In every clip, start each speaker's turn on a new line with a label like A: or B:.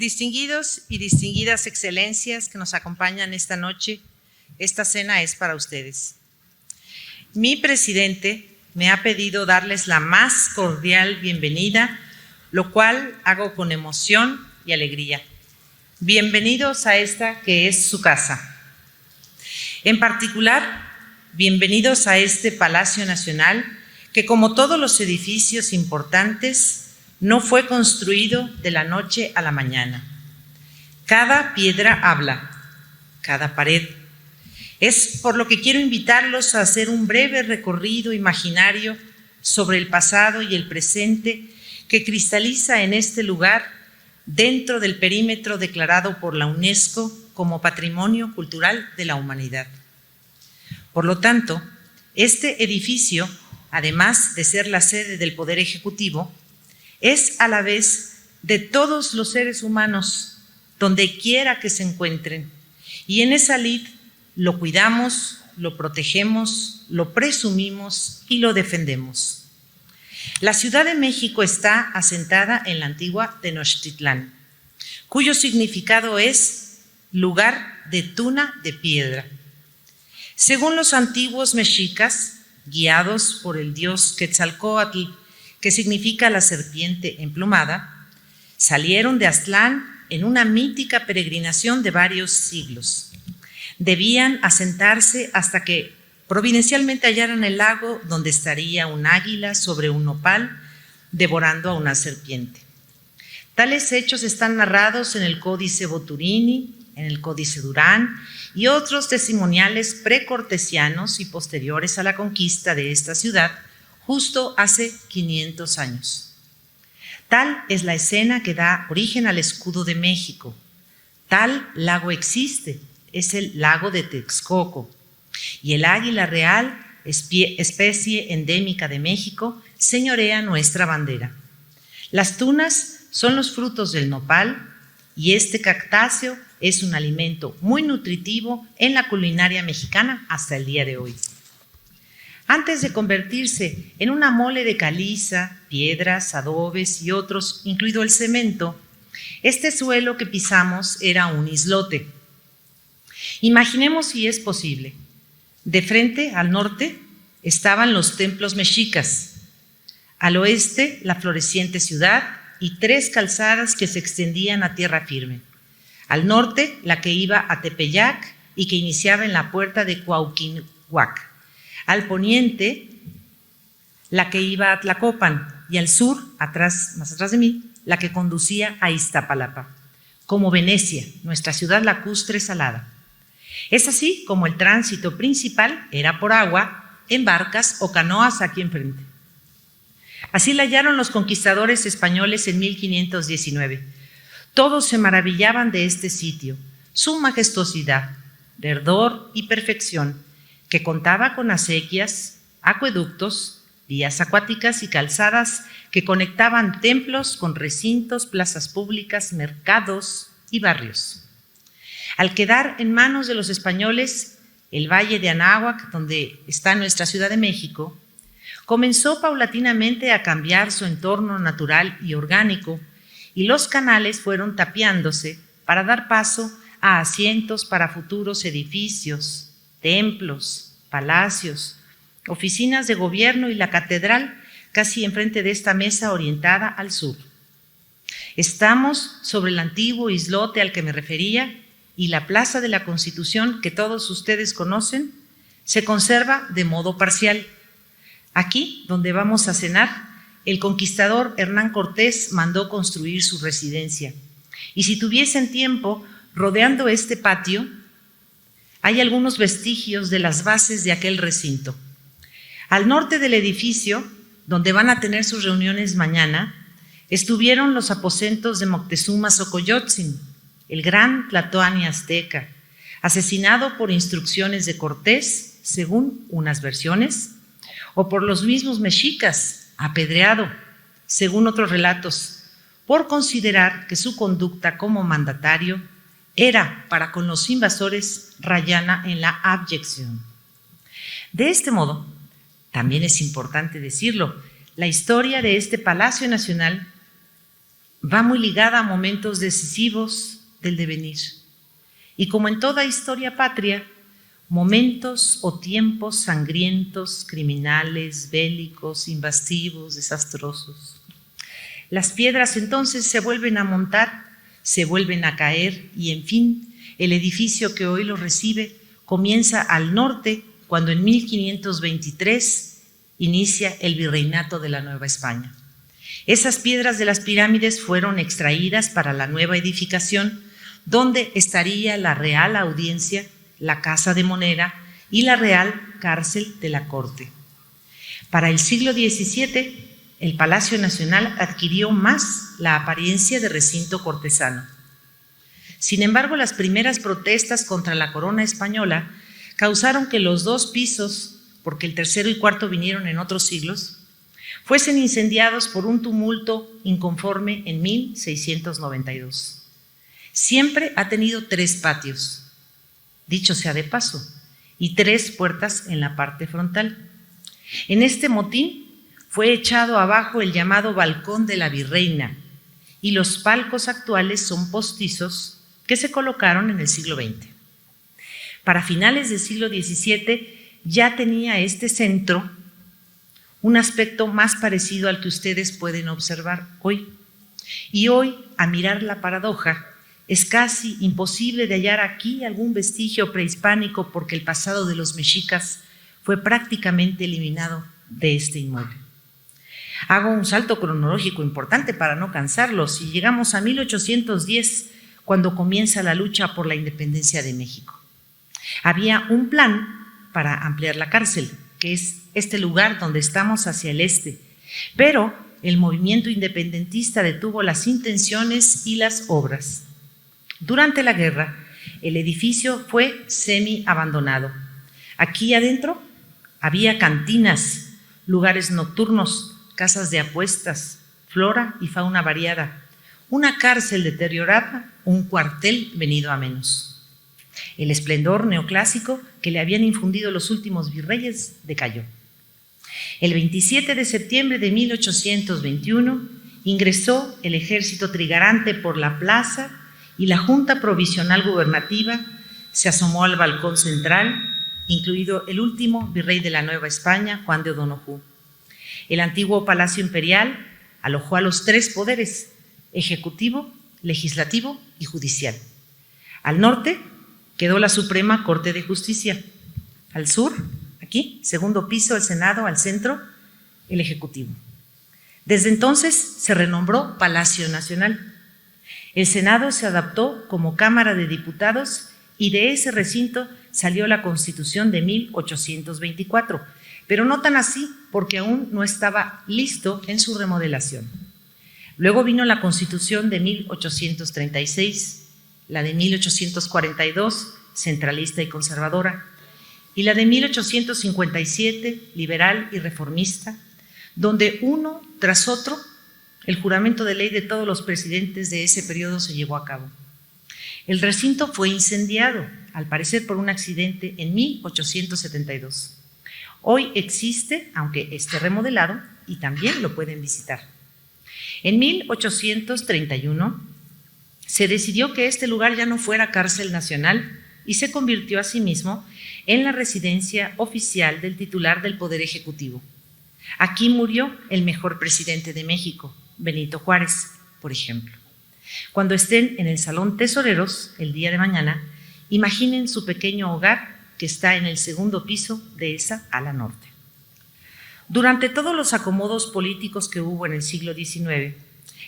A: Distinguidos y distinguidas excelencias que nos acompañan esta noche, esta cena es para ustedes. Mi presidente me ha pedido darles la más cordial bienvenida, lo cual hago con emoción y alegría. Bienvenidos a esta que es su casa. En particular, bienvenidos a este Palacio Nacional, que como todos los edificios importantes, no fue construido de la noche a la mañana. Cada piedra habla, cada pared. Es por lo que quiero invitarlos a hacer un breve recorrido imaginario sobre el pasado y el presente que cristaliza en este lugar dentro del perímetro declarado por la UNESCO como Patrimonio Cultural de la Humanidad. Por lo tanto, este edificio, además de ser la sede del Poder Ejecutivo, es a la vez de todos los seres humanos, donde quiera que se encuentren. Y en esa lid lo cuidamos, lo protegemos, lo presumimos y lo defendemos. La Ciudad de México está asentada en la antigua Tenochtitlán, cuyo significado es lugar de tuna de piedra. Según los antiguos mexicas, guiados por el dios Quetzalcóatl, que significa la serpiente emplumada, salieron de Aztlán en una mítica peregrinación de varios siglos. Debían asentarse hasta que providencialmente hallaran el lago donde estaría un águila sobre un nopal devorando a una serpiente. Tales hechos están narrados en el Códice Boturini, en el Códice Durán y otros testimoniales precortesianos y posteriores a la conquista de esta ciudad, justo hace 500 años. Tal es la escena que da origen al escudo de México. Tal lago existe, es el lago de Texcoco. Y el águila real, especie endémica de México, señorea nuestra bandera. Las tunas son los frutos del nopal y este cactáceo es un alimento muy nutritivo en la culinaria mexicana hasta el día de hoy. Antes de convertirse en una mole de caliza, piedras, adobes y otros, incluido el cemento, este suelo que pisamos era un islote. Imaginemos si es posible. De frente, al norte, estaban los templos mexicas. Al oeste, la floreciente ciudad y 3 calzadas que se extendían a tierra firme. Al norte, la que iba a Tepeyac y que iniciaba en la puerta de Cuauhtémoc. Al poniente, la que iba a Tlacopan, y al sur, más atrás de mí, la que conducía a Iztapalapa, como Venecia, nuestra ciudad lacustre salada. Es así como el tránsito principal era por agua, en barcas o canoas aquí enfrente. Así la hallaron los conquistadores españoles en 1519. Todos se maravillaban de este sitio, su majestuosidad, verdor y perfección, que contaba con acequias, acueductos, vías acuáticas y calzadas que conectaban templos con recintos, plazas públicas, mercados y barrios. Al quedar en manos de los españoles el Valle de Anáhuac, donde está nuestra Ciudad de México, comenzó paulatinamente a cambiar su entorno natural y orgánico y los canales fueron tapiándose para dar paso a asientos para futuros edificios, templos, palacios, oficinas de gobierno y la catedral casi enfrente de esta mesa orientada al sur. Estamos sobre el antiguo islote al que me refería y la Plaza de la Constitución, que todos ustedes conocen, se conserva de modo parcial. Aquí, donde vamos a cenar, el conquistador Hernán Cortés mandó construir su residencia. Y si tuviesen tiempo, rodeando este patio, hay algunos vestigios de las bases de aquel recinto. Al norte del edificio, donde van a tener sus reuniones mañana, estuvieron los aposentos de Moctezuma Xocoyotzin, el gran tlatoani azteca, asesinado por instrucciones de Cortés, según unas versiones, o por los mismos mexicas, apedreado, según otros relatos, por considerar que su conducta como mandatario era para con los invasores rayana en la abyección. De este modo, también es importante decirlo, la historia de este Palacio Nacional va muy ligada a momentos decisivos del devenir. Y como en toda historia patria, momentos o tiempos sangrientos, criminales, bélicos, invasivos, desastrosos. Las piedras entonces se vuelven a montar, se vuelven a caer y, en fin, el edificio que hoy lo recibe comienza al norte cuando en 1523 inicia el virreinato de la Nueva España. Esas piedras de las pirámides fueron extraídas para la nueva edificación, donde estaría la Real Audiencia, la Casa de Moneda y la Real Cárcel de la Corte. Para el siglo XVII, el Palacio Nacional adquirió más la apariencia de recinto cortesano. Sin embargo, las primeras protestas contra la corona española causaron que los dos pisos, porque el tercero y cuarto vinieron en otros siglos, fuesen incendiados por un tumulto inconforme en 1692. Siempre ha tenido 3 patios, dicho sea de paso, y 3 puertas en la parte frontal. En este motín fue echado abajo el llamado balcón de la Virreina y los palcos actuales son postizos que se colocaron en el siglo XX. Para finales del siglo XVII ya tenía este centro un aspecto más parecido al que ustedes pueden observar hoy. Y hoy, a mirar la paradoja, es casi imposible de hallar aquí algún vestigio prehispánico porque el pasado de los mexicas fue prácticamente eliminado de este inmueble. Hago un salto cronológico importante para no cansarlos y llegamos a 1810, cuando comienza la lucha por la independencia de México. Había un plan para ampliar la cárcel, que es este lugar donde estamos hacia el este, pero el movimiento independentista detuvo las intenciones y las obras. Durante la guerra, el edificio fue semi-abandonado. Aquí adentro había cantinas, lugares nocturnos, casas de apuestas, flora y fauna variada, una cárcel deteriorada, un cuartel venido a menos. El esplendor neoclásico que le habían infundido los últimos virreyes decayó. El 27 de septiembre de 1821 ingresó el ejército trigarante por la plaza y la Junta Provisional Gubernativa se asomó al balcón central, incluido el último virrey de la Nueva España, Juan de O'Donojú. El antiguo Palacio Imperial alojó a los 3 poderes: ejecutivo, legislativo y judicial. Al norte quedó la Suprema Corte de Justicia. Al sur, aquí, segundo piso, el Senado; al centro, el Ejecutivo. Desde entonces se renombró Palacio Nacional. El Senado se adaptó como Cámara de Diputados y de ese recinto salió la Constitución de 1824, pero no tan así porque aún no estaba listo en su remodelación. Luego vino la Constitución de 1836, la de 1842, centralista y conservadora, y la de 1857, liberal y reformista, donde uno tras otro el juramento de ley de todos los presidentes de ese periodo se llevó a cabo. El recinto fue incendiado, al parecer por un accidente, en 1872. Hoy existe, aunque esté remodelado, y también lo pueden visitar. En 1831 se decidió que este lugar ya no fuera cárcel nacional y se convirtió asimismo en la residencia oficial del titular del Poder Ejecutivo. Aquí murió el mejor presidente de México, Benito Juárez, por ejemplo. Cuando estén en el Salón Tesoreros el día de mañana, imaginen su pequeño hogar que está en el segundo piso de esa ala norte. Durante todos los acomodos políticos que hubo en el siglo XIX,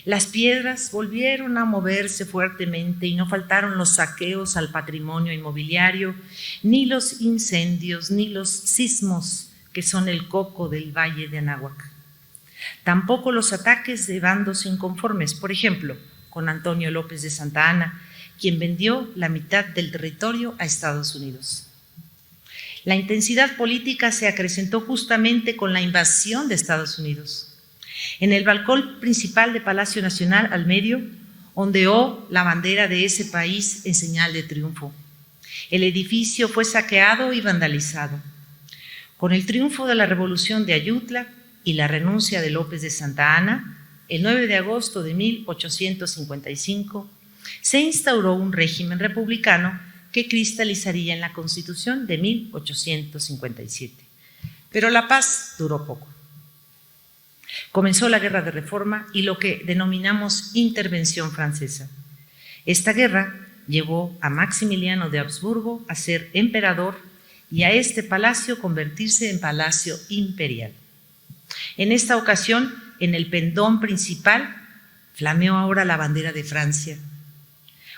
A: las piedras volvieron a moverse fuertemente y no faltaron los saqueos al patrimonio inmobiliario, ni los incendios, ni los sismos que son el coco del Valle de Anáhuac. Tampoco los ataques de bandos inconformes, por ejemplo, con Antonio López de Santa Anna, quien vendió la mitad del territorio a Estados Unidos. La intensidad política se acrecentó justamente con la invasión de Estados Unidos. En el balcón principal de Palacio Nacional, al medio, ondeó la bandera de ese país en señal de triunfo. El edificio fue saqueado y vandalizado. Con el triunfo de la Revolución de Ayutla y la renuncia de López de Santa Anna, el 9 de agosto de 1855, se instauró un régimen republicano que cristalizaría en la Constitución de 1857. Pero la paz duró poco. Comenzó la Guerra de Reforma y lo que denominamos Intervención Francesa. Esta guerra llevó a Maximiliano de Habsburgo a ser emperador y a este palacio convertirse en palacio imperial. En esta ocasión, en el pendón principal, flameó ahora la bandera de Francia.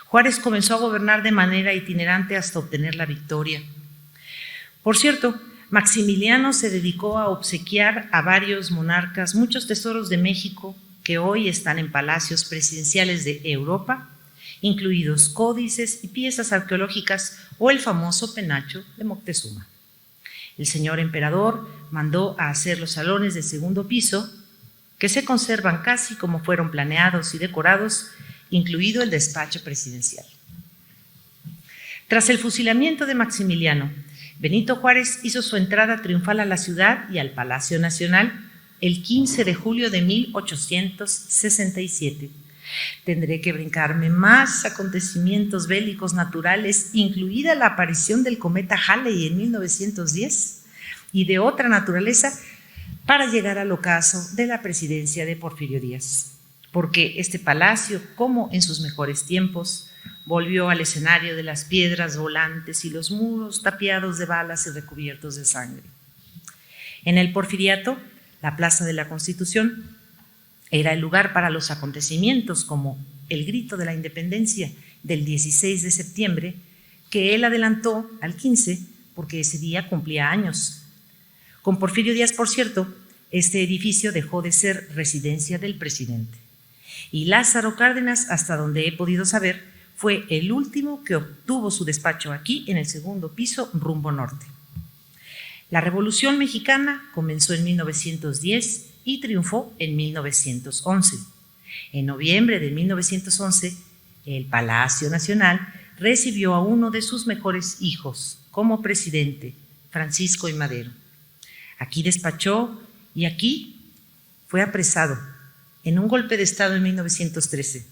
A: Juárez comenzó a gobernar de manera itinerante hasta obtener la victoria. Por cierto, Maximiliano se dedicó a obsequiar a varios monarcas muchos tesoros de México que hoy están en palacios presidenciales de Europa, incluidos códices y piezas arqueológicas o el famoso penacho de Moctezuma. El señor emperador mandó a hacer los salones del segundo piso, que se conservan casi como fueron planeados y decorados, incluido el despacho presidencial. Tras el fusilamiento de Maximiliano, Benito Juárez hizo su entrada triunfal a la ciudad y al Palacio Nacional el 15 de julio de 1867. Tendré que brincarme más acontecimientos bélicos naturales, incluida la aparición del cometa Halley en 1910 y de otra naturaleza, para llegar al ocaso de la presidencia de Porfirio Díaz. Porque este palacio, como en sus mejores tiempos, volvió al escenario de las piedras volantes y los muros tapiados de balas y recubiertos de sangre. En el Porfiriato, la Plaza de la Constitución era el lugar para los acontecimientos como el Grito de la Independencia del 16 de septiembre, que él adelantó al 15 porque ese día cumplía años. Con Porfirio Díaz, por cierto, este edificio dejó de ser residencia del presidente. Y Lázaro Cárdenas, hasta donde he podido saber, fue el último que obtuvo su despacho aquí en el segundo piso, rumbo norte. La Revolución Mexicana comenzó en 1910 y triunfó en 1911. En noviembre de 1911, el Palacio Nacional recibió a uno de sus mejores hijos como presidente, Francisco I. Madero. Aquí despachó y aquí fue apresado en un golpe de Estado en 1913.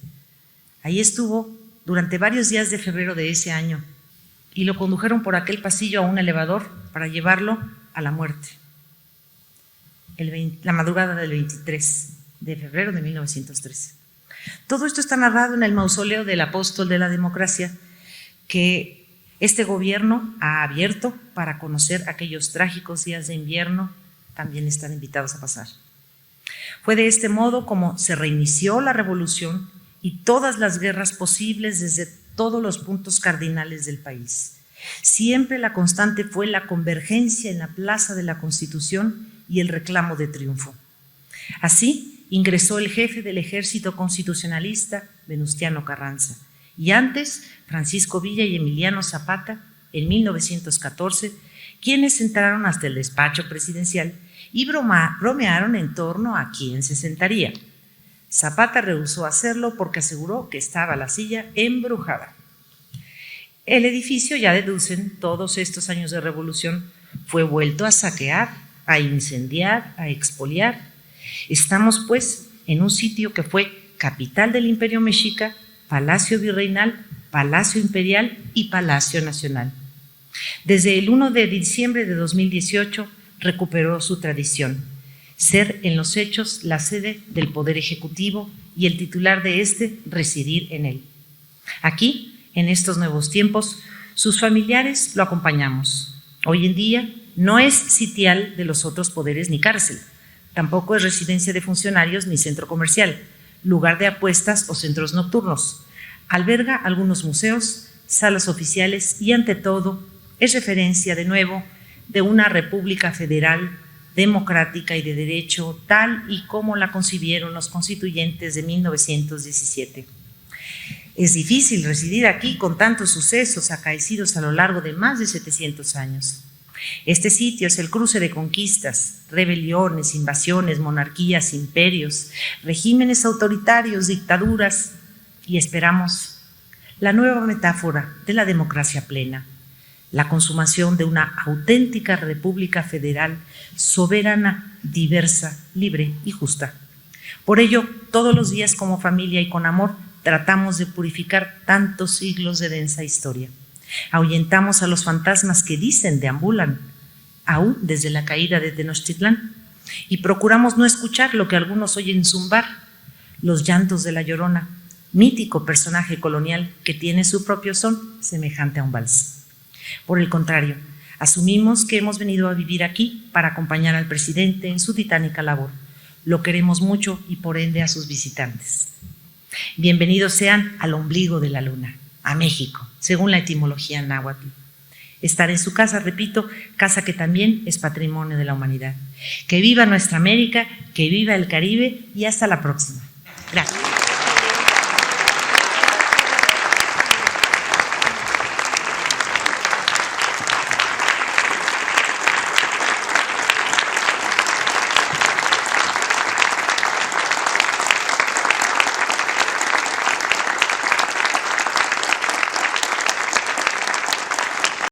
A: Ahí estuvo durante varios días de febrero de ese año y lo condujeron por aquel pasillo a un elevador para llevarlo a la muerte. La madrugada del 23 de febrero de 1913. Todo esto está narrado en el mausoleo del apóstol de la democracia que este gobierno ha abierto para conocer aquellos trágicos días de invierno. También están invitados a pasar. Fue de este modo como se reinició la revolución y todas las guerras posibles desde todos los puntos cardinales del país. Siempre la constante fue la convergencia en la Plaza de la Constitución y el reclamo de triunfo. Así ingresó el jefe del ejército constitucionalista, Venustiano Carranza, y antes Francisco Villa y Emiliano Zapata, en 1914, quienes entraron hasta el despacho presidencial y bromearon en torno a quién se sentaría. Zapata rehusó hacerlo porque aseguró que estaba la silla embrujada. El edificio, ya deducen todos estos años de revolución, fue vuelto a saquear, a incendiar, a expoliar. Estamos pues en un sitio que fue capital del Imperio Mexica, Palacio Virreinal, Palacio Imperial y Palacio Nacional. Desde el 1 de diciembre de 2018 recuperó su tradición, ser en los hechos la sede del Poder Ejecutivo y el titular de este residir en él. Aquí, en estos nuevos tiempos, sus familiares lo acompañamos. Hoy en día no es sitial de los otros poderes ni cárcel, tampoco es residencia de funcionarios ni centro comercial, lugar de apuestas o centros nocturnos. Alberga algunos museos, salas oficiales y ante todo es referencia de nuevo de una república federal democrática y de derecho, tal y como la concibieron los constituyentes de 1917. Es difícil residir aquí con tantos sucesos acaecidos a lo largo de más de 700 años. Este sitio es el cruce de conquistas, rebeliones, invasiones, monarquías, imperios, regímenes autoritarios, dictaduras y esperamos la nueva metáfora de la democracia plena, la consumación de una auténtica república federal soberana, diversa, libre y justa. Por ello, todos los días como familia y con amor tratamos de purificar tantos siglos de densa historia. Ahuyentamos a los fantasmas que dicen deambulan, aún desde la caída de Tenochtitlán, y procuramos no escuchar lo que algunos oyen zumbar, los llantos de la Llorona, mítico personaje colonial que tiene su propio son semejante a un vals. Por el contrario, asumimos que hemos venido a vivir aquí para acompañar al presidente en su titánica labor. Lo queremos mucho y por ende a sus visitantes. Bienvenidos sean al ombligo de la luna, a México, según la etimología náhuatl. Estar en su casa, repito, casa que también es patrimonio de la humanidad. Que viva nuestra América, que viva el Caribe y hasta la próxima. Gracias.